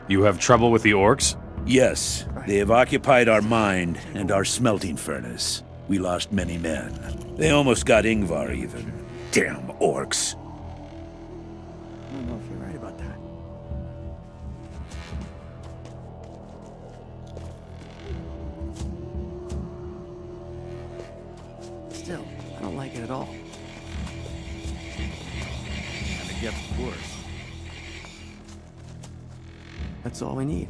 You have trouble with the orcs? Yes, they have occupied our mine and our smelting furnace. We lost many men. They almost got Ingvar even. Damn orcs. I don't know if you're right about that. Still, I don't like it at all. And it gets worse. That's all we need.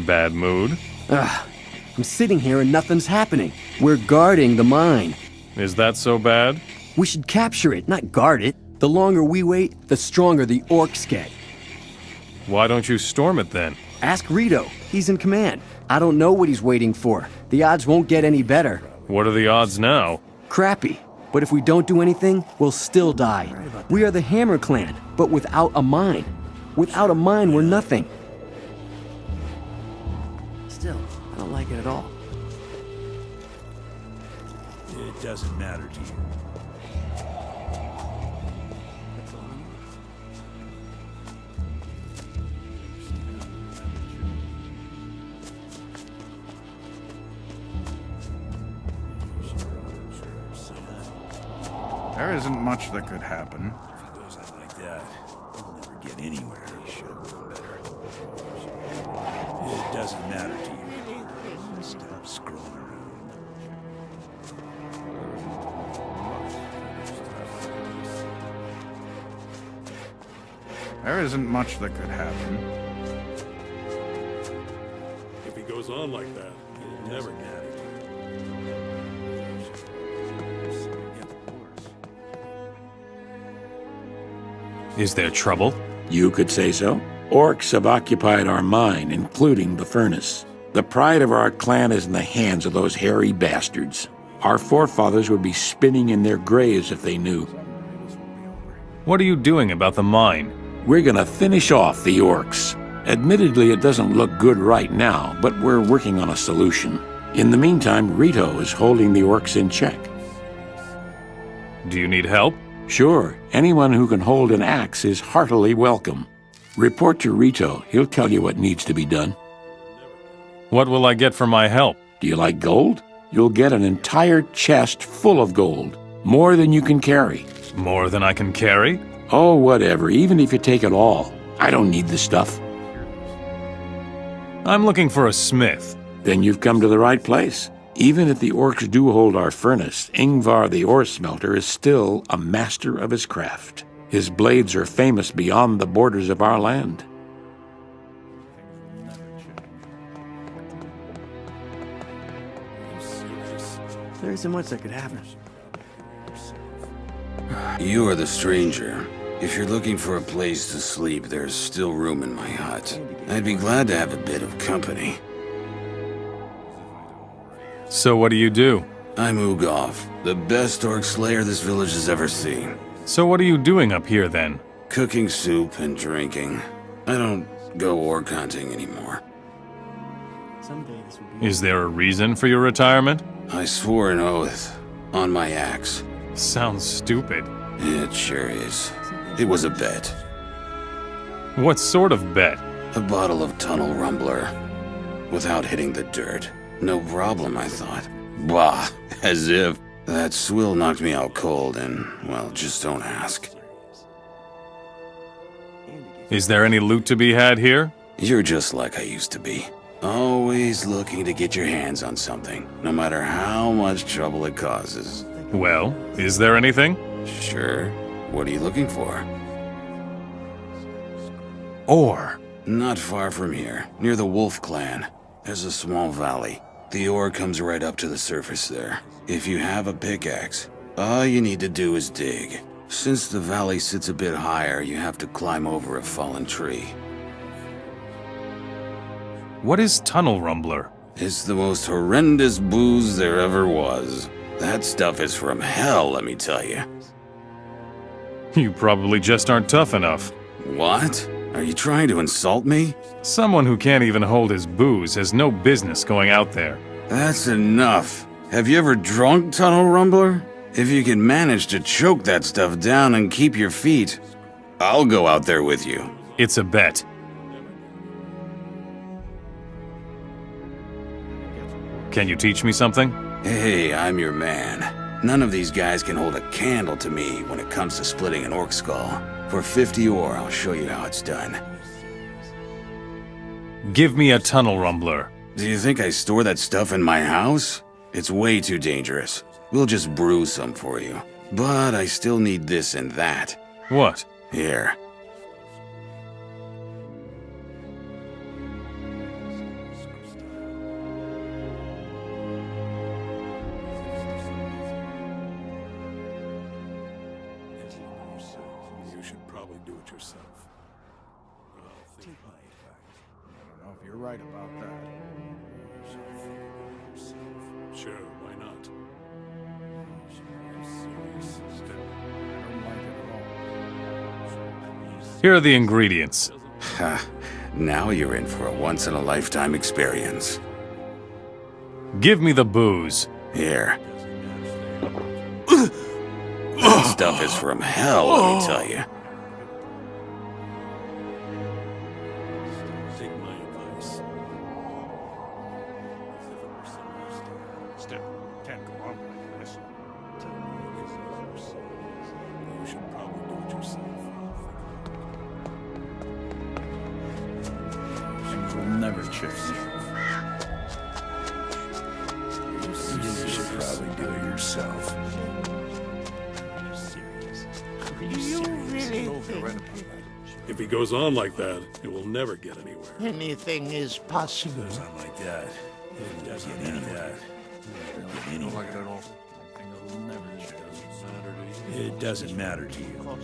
Bad mood? Ugh. I'm sitting here and nothing's happening. We're guarding the mine. Is that so bad? We should capture it, not guard it. The longer we wait, the stronger the orcs get. Why don't you storm it then? Ask Rito. He's in command. I don't know what he's waiting for. The odds won't get any better. What are the odds now? Crappy. But if we don't do anything, we'll still die. We are the Hammer Clan, but without a mine. Without a mine, we're nothing. Still, I don't like it at all. It doesn't matter to you. There isn't much that could happen. If it goes on like that, we'll never get anywhere. It doesn't matter to you. Stop scrolling around. There isn't much that could happen. If he goes on like that, it'll never matter. Is there trouble? You could say so. Orcs have occupied our mine, including the furnace. The pride of our clan is in the hands of those hairy bastards. Our forefathers would be spinning in their graves if they knew. What are you doing about the mine? We're gonna finish off the orcs. Admittedly, it doesn't look good right now, but we're working on a solution. In the meantime, Rito is holding the orcs in check. Do you need help? Sure, anyone who can hold an axe is heartily welcome. Report to Rito. He'll tell you what needs to be done. What will I get for my help? Do you like gold? You'll get an entire chest full of gold. More than you can carry. More than I can carry? Oh, whatever, even if you take it all. I don't need the stuff. I'm looking for a smith. Then you've come to the right place. Even if the orcs do hold our furnace, Ingvar the ore smelter is still a master of his craft. His blades are famous beyond the borders of our land. There isn't much that could happen. You are the stranger. If you're looking for a place to sleep, there's still room in my hut. I'd be glad to have a bit of company. So what do you do? I'm Ugov, the best orc slayer this village has ever seen. So what are you doing up here then? Cooking soup and drinking. I don't go orc hunting anymore. Someday this will be. Is there a reason for your retirement? I swore an oath on my axe. Sounds stupid. It sure is. It was a bet. What sort of bet? A bottle of Tunnel Rumbler. Without hitting the dirt. No problem, I thought. Bah, as if. That swill knocked me out cold and, well, just don't ask. Is there any loot to be had here? You're just like I used to be. Always looking to get your hands on something, no matter how much trouble it causes. Well, is there anything? Sure. What are you looking for? Ore. Not far from here, near the Wolf Clan. There's a small valley. The ore comes right up to the surface there. If you have a pickaxe, all you need to do is dig. Since the valley sits a bit higher, you have to climb over a fallen tree. What is Tunnel Rumbler? It's the most horrendous booze there ever was. That stuff is from hell, let me tell you. You probably just aren't tough enough. What? Are you trying to insult me? Someone who can't even hold his booze has no business going out there. That's enough. Have you ever drunk Tunnel Rumbler? If you can manage to choke that stuff down and keep your feet, I'll go out there with you. It's a bet. Can you teach me something? Hey, I'm your man. None of these guys can hold a candle to me when it comes to splitting an orc skull. For 50 ore, I'll show you how it's done. Give me a tunnel rumbler. Do you think I store that stuff in my house? It's way too dangerous. We'll just brew some for you. But I still need this and that. What? Here. You should probably do it yourself. I don't know if you're right about that. Sure, why not? I don't like it at all. Here are the ingredients. Ha. Now you're in for a once-in-a-lifetime experience. Give me the booze. Here. That stuff is from hell, let me tell you. Take my advice. Still, can't go on like this. You should probably do it yourself. Things will never change. You should probably do it yourself. If he goes on like that, it will never get anywhere. Anything is possible. Something like that. It doesn't get any of that. Don't like it at all. Things will never change. It doesn't matter to you.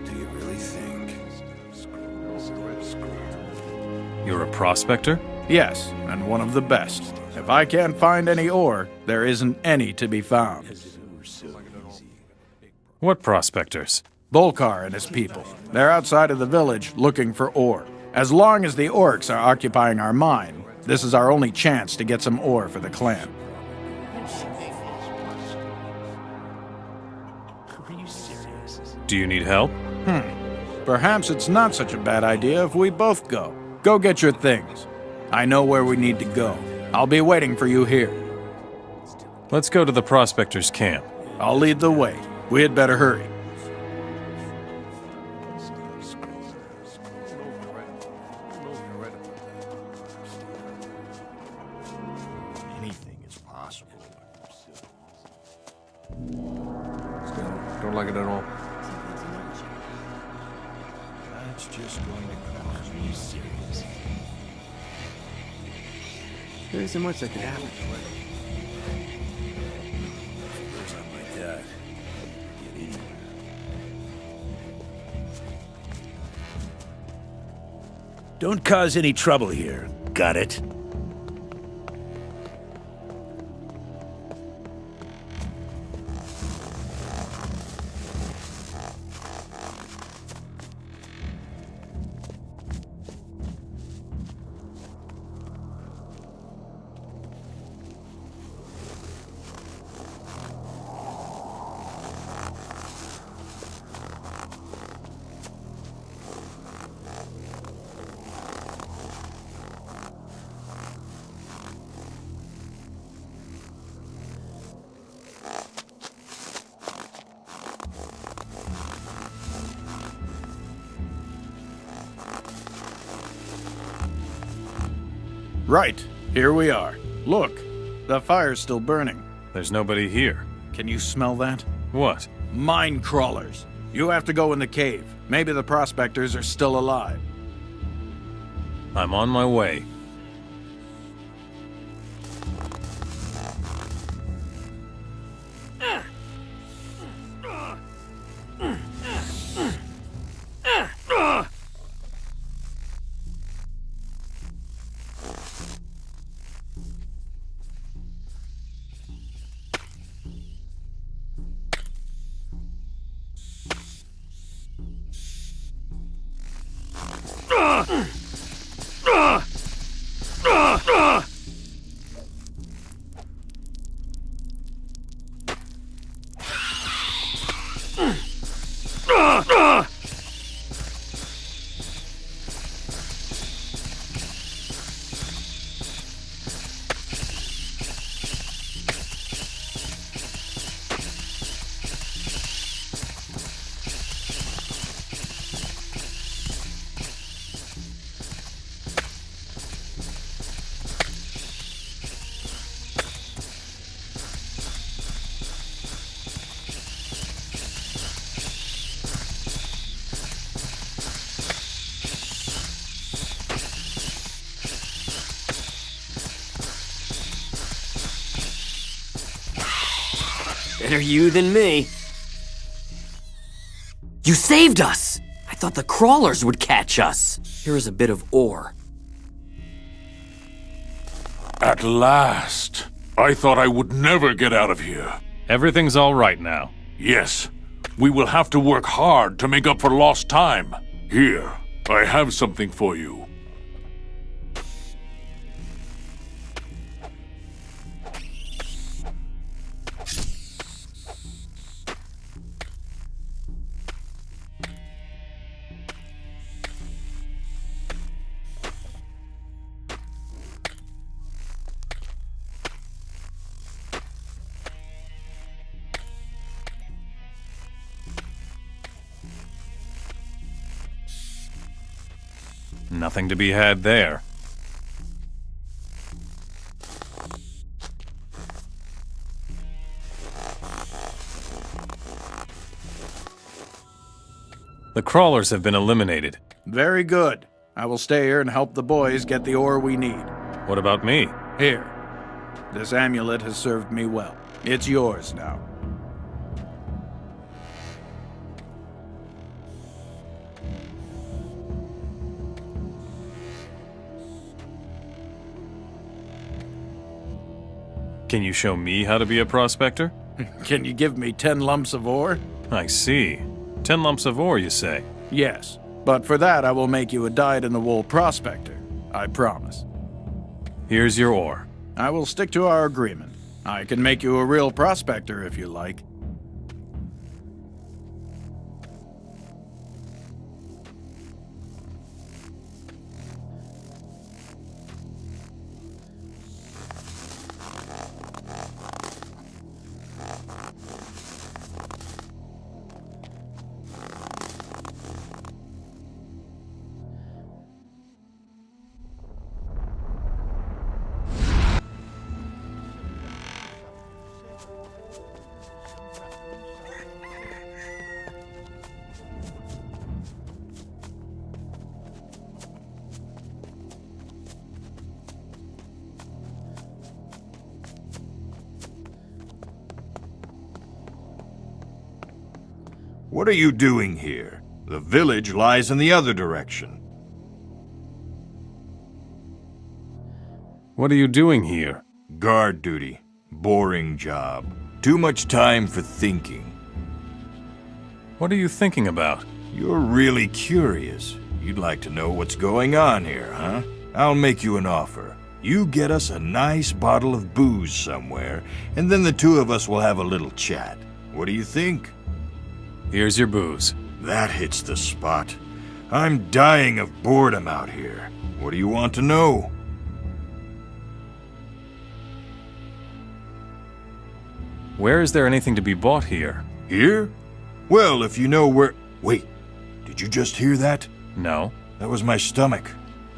Do you really think? You're a prospector? Yes, and one of the best. If I can't find any ore, there isn't any to be found. What prospectors? Bolkar and his people. They're outside of the village looking for ore. As long as the orcs are occupying our mine, this is our only chance to get some ore for the clan. Do you need help? Perhaps it's not such a bad idea if we both go. Go get your things. I know where we need to go. I'll be waiting for you here. Let's go to the prospector's camp. I'll lead the way. We had better hurry. Anything is possible. Don't like it at all. That's just going to cause me serious. There isn't much that could happen. Something like that. Get anywhere. Don't cause any trouble here. Got it? Right, here we are. Look, the fire's still burning. There's nobody here. Can you smell that? What? Mine crawlers. You have to go in the cave. Maybe the prospectors are still alive. I'm on my way. Better you than me. You saved us! I thought the crawlers would catch us. Here is a bit of ore. At last. I thought I would never get out of here. Everything's all right now. Yes, we will have to work hard to make up for lost time. Here, I have something for you. Nothing to be had there. The crawlers have been eliminated. Very good. I will stay here and help the boys get the ore we need. What about me? Here. This amulet has served me well. It's yours now. Can you show me how to be a prospector? Can you give me 10 lumps of ore? I see. 10 lumps of ore, you say? Yes. But for that, I will make you a dyed-in-the-wool prospector. I promise. Here's your ore. I will stick to our agreement. I can make you a real prospector if you like. What are you doing here? The village lies in the other direction. What are you doing here? Guard duty. Boring job. Too much time for thinking. What are you thinking about? You're really curious. You'd like to know what's going on here, huh? I'll make you an offer. You get us a nice bottle of booze somewhere, and then the two of us will have a little chat. What do you think? Here's your booze. That hits the spot. I'm dying of boredom out here. What do you want to know? Where is there anything to be bought here? Here? Well, if you know where... Wait, did you just hear that? No. That was my stomach.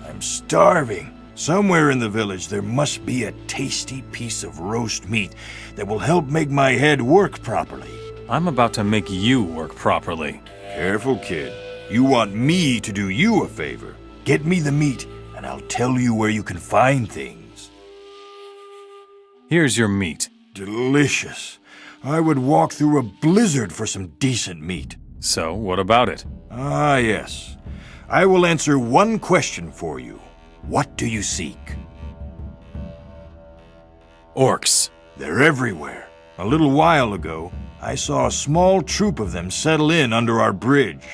I'm starving. Somewhere in the village there must be a tasty piece of roast meat that will help make my head work properly. I'm about to make you work properly. Careful, kid. You want me to do you a favor. Get me the meat, and I'll tell you where you can find things. Here's your meat. Delicious. I would walk through a blizzard for some decent meat. So, what about it? Ah, yes. I will answer one question for you. What do you seek? Orcs. They're everywhere. A little while ago, I saw a small troop of them settle in under our bridge.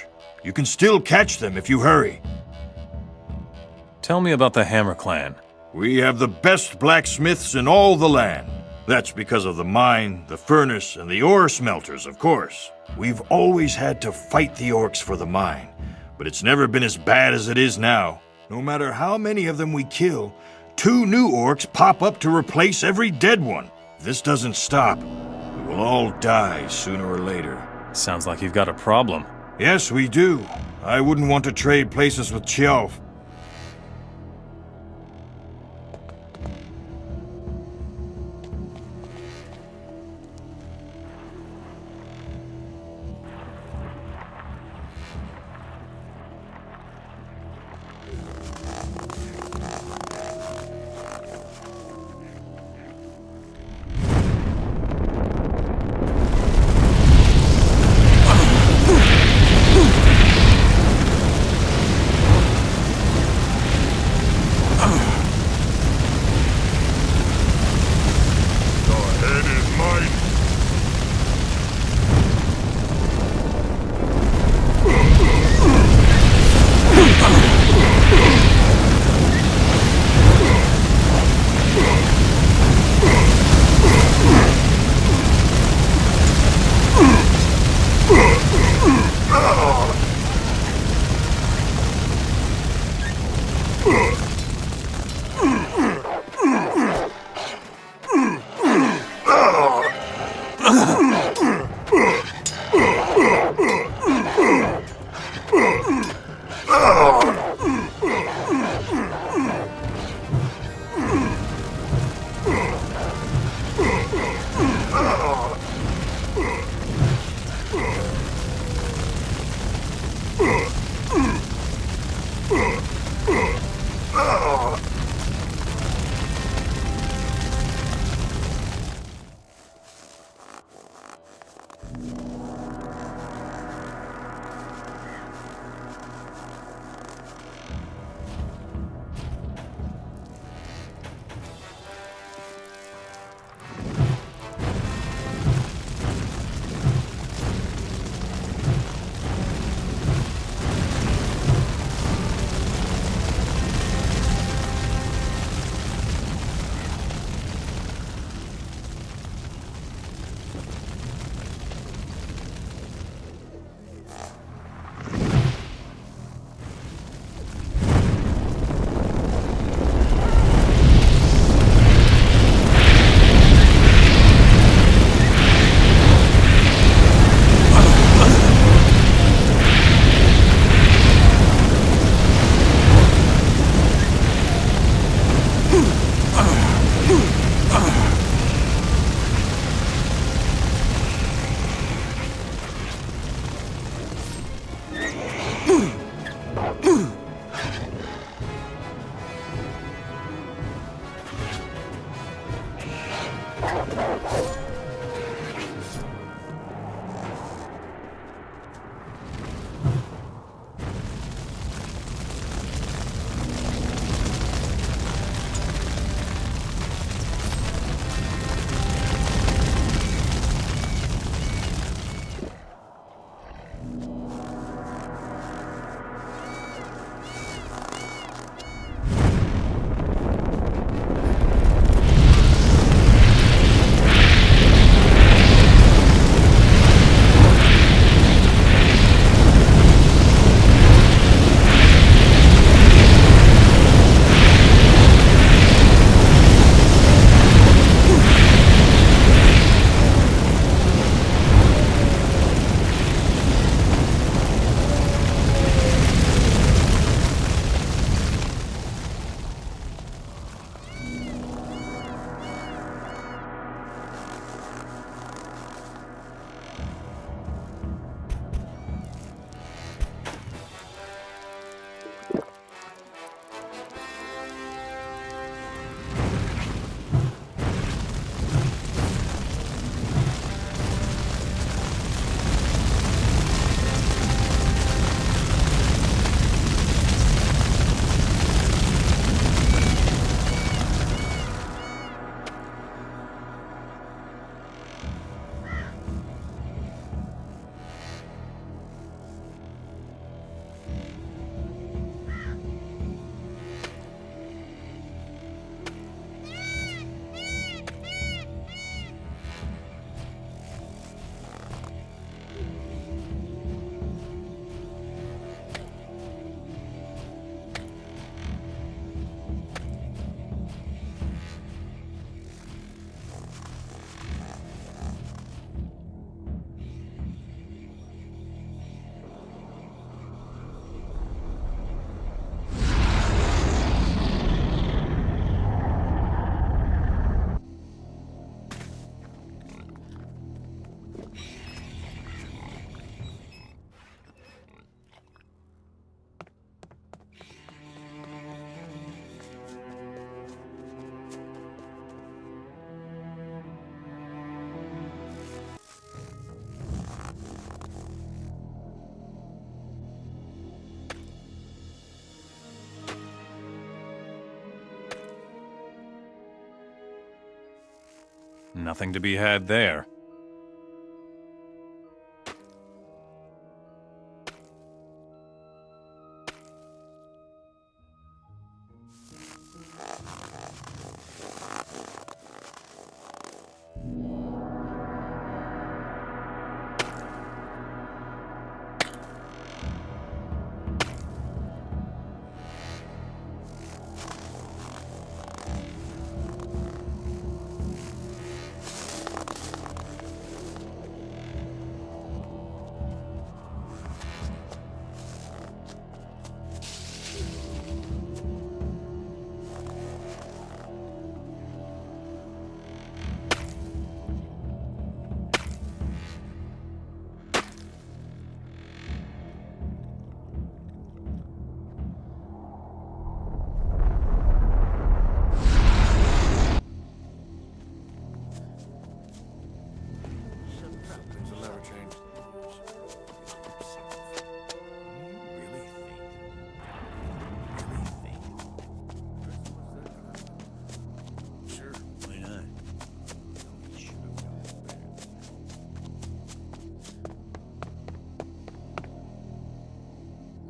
You can still catch them if you hurry. Tell me about the Hammer Clan. We have the best blacksmiths in all the land. That's because of the mine, the furnace, and the ore smelters, of course. We've always had to fight the orcs for the mine, but it's never been as bad as it is now. No matter how many of them we kill, 2 new orcs pop up to replace every dead one. If this doesn't stop, we'll all die sooner or later. Sounds like you've got a problem. Yes, we do. I wouldn't want to trade places with Tjalf. Nothing to be had there.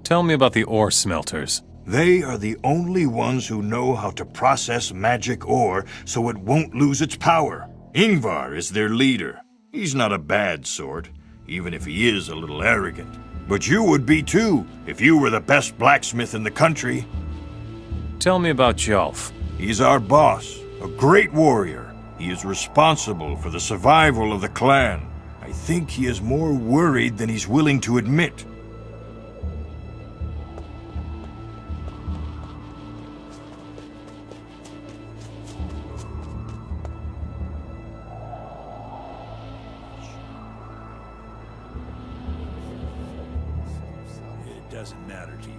Tell me about the ore smelters. They are the only ones who know how to process magic ore so it won't lose its power. Ingvar is their leader. He's not a bad sort, even if he is a little arrogant. But you would be too, if you were the best blacksmith in the country. Tell me about Jolf. He's our boss, a great warrior. He is responsible for the survival of the clan. I think he is more worried than he's willing to admit. It doesn't matter to you.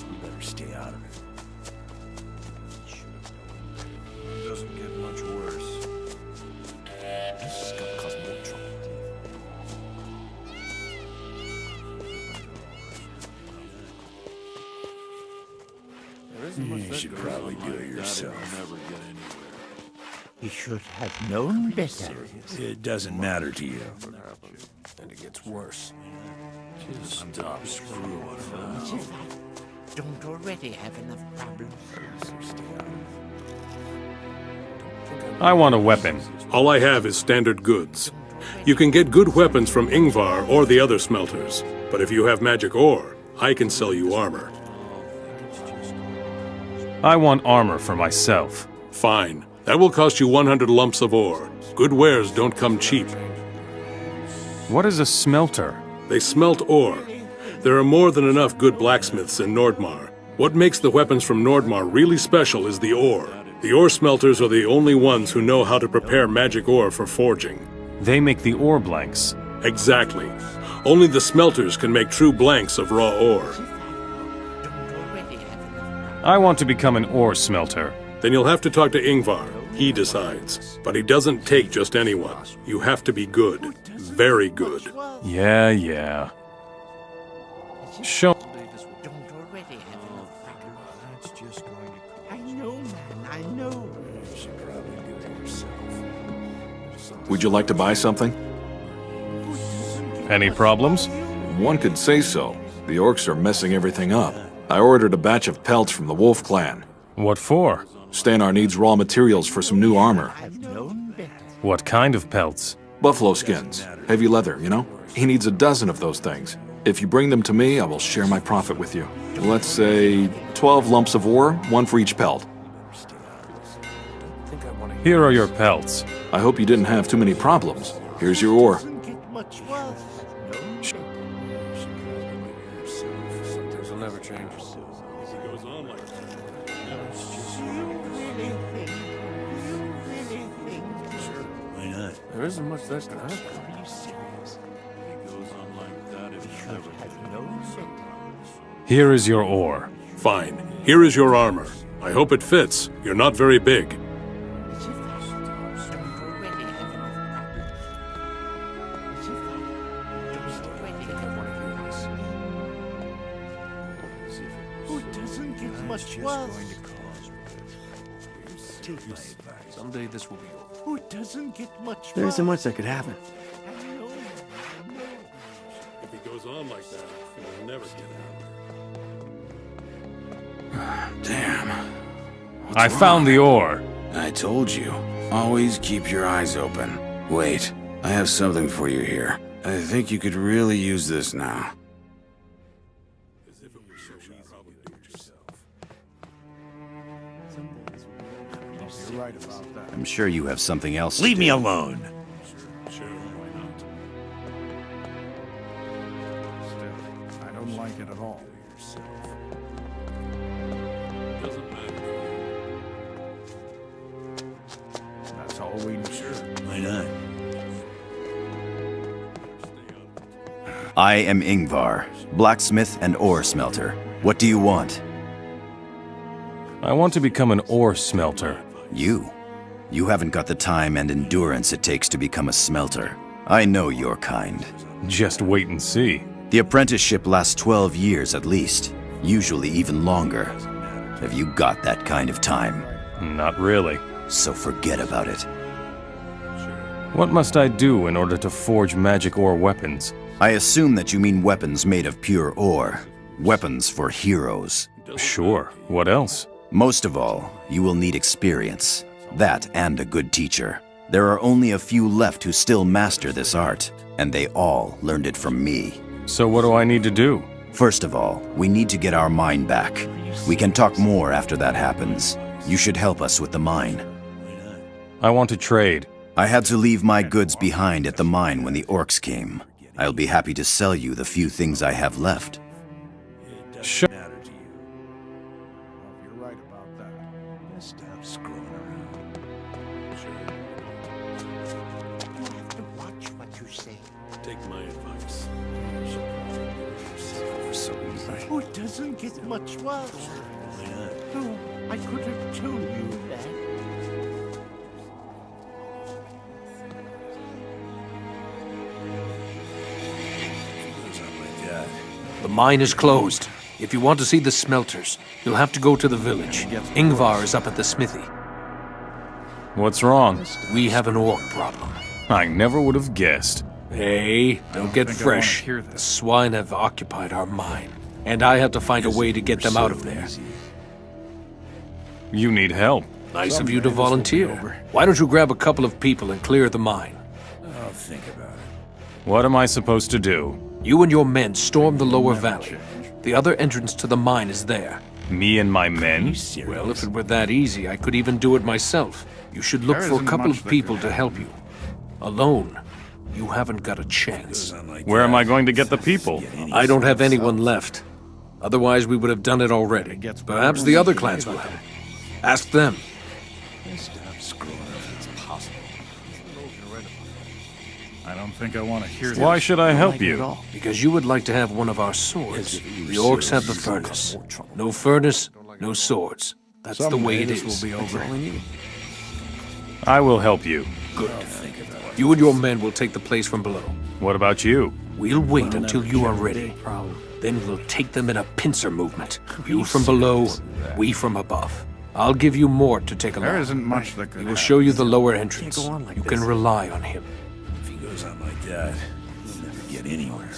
You better stay out of it. It doesn't get much worse. This is gonna cause more trouble. You should probably do it yourself. Never get anywhere. You should have known better. It doesn't matter to you. And it gets worse. Just stop screwing around. As if I don't already have enough problems. I want a weapon. All I have is standard goods. You can get good weapons from Ingvar or the other smelters, but if you have magic ore, I can sell you armor. I want armor for myself. Fine. That will cost you 100 lumps of ore. Good wares don't come cheap. What is a smelter? They smelt ore. There are more than enough good blacksmiths in Nordmar. What makes the weapons from Nordmar really special is the ore. The ore smelters are the only ones who know how to prepare magic ore for forging. They make the ore blanks. Exactly. Only the smelters can make true blanks of raw ore. I want to become an ore smelter. Then you'll have to talk to Ingvar. He decides. But he doesn't take just anyone. You have to be good. Very good. Yeah. Show. Don't already have enough problems. That's just going to... I know, man, I know. You should probably do it yourself. Would you like to buy something? Any problems? One could say so. The orcs are messing everything up. I ordered a batch of pelts from the Wolf clan. What for? Steinar needs raw materials for some new armor. I've known better. What kind of pelts? Buffalo skins. Heavy leather, you know? He needs a dozen of those things. If you bring them to me, I will share my profit with you. Let's say 12 lumps of ore, one for each pelt. Here are your pelts. I hope you didn't have too many problems. Here's your ore. Much worse. Things will never change. Why not? There isn't much that can happen. Are you serious? It goes on like that if you never get I've known better. Here is your ore. Fine. Here is your armor. I hope it fits. You're not very big. As if I don't already have enough problems. As if I don't already have enough problems. take my advice. Someday this will be over. Oh, it doesn't get much There isn't worse. much that could happen. I know, man, I know. If he goes on like that, he'll never get out. Damn. I found the ore. I told you. Always keep your eyes open. Wait, I have something for you here. I think you could really use this now. You're right about that. I'm sure you have something else to Leave me do. alone. Sure, why not? Still, I don't like it at all. Doesn't matter. That's all we need. Why not? I am Ingvar, blacksmith and ore smelter. What do you want? I want to become an ore smelter. You? You haven't got the time and endurance it takes to become a smelter. I know your kind. Just wait and see. The apprenticeship lasts 12 years at least, usually even longer. Have you got that kind of time? Not really. So forget about it. What must I do in order to forge magic ore weapons? I assume that you mean weapons made of pure ore. Weapons for heroes. Sure. What else? Most of all, you will need experience. That and a good teacher. There are only a few left who still master this art, and they all learned it from me. So what do I need to do? First of all, we need to get our mine back. We can talk more after that happens. You should help us with the mine. I want to trade. I had to leave my goods behind at the mine when the orcs came. I'll be happy to sell you the few things I have left. Sure. You're right about that. Stop screwing around. You have to watch what you say. Take my advice. So easy. Oh, it doesn't get much worse. Oh, I could have told you that. The mine is closed. If you want to see the smelters, you'll have to go to the village. Ingvar is up at the smithy. What's wrong? We have an orc problem. I never would have guessed. Hey, don't get think I wanna fresh. hear The this. swine have occupied our mine, and I have to find a way to get them out of there. You need help. Nice of you to volunteer. Why don't you grab a couple of people and clear the mine? I'll think about it. What am I supposed to do? You and your men storm the lower valley. The other entrance to the mine is there. Me and my men? Well, if it were that easy, I could even do it myself. You should look There for a isn't couple much of that people could to help you. Alone, you haven't got a chance. Where am I going to get the people? I don't have anyone left. Otherwise, we would have done it already. Perhaps the other clans will help. Ask them. Stop screwing around. It's possible. I don't think I want to hear this. Why should I help you? Because you would like to have one of our swords. The orcs have the furnace. No furnace, no swords. That's the way it Someday is. this will be over. I will help you. Good. You and your men will take the place from below. What about you? We'll wait until you are ready. Then we'll take them in a pincer movement. You from below, we from above. I'll give you Mort to take along. There isn't much that could He will happen. show you the lower entrance. go on like You this. can rely on him. If he goes on like that, he'll never get anywhere.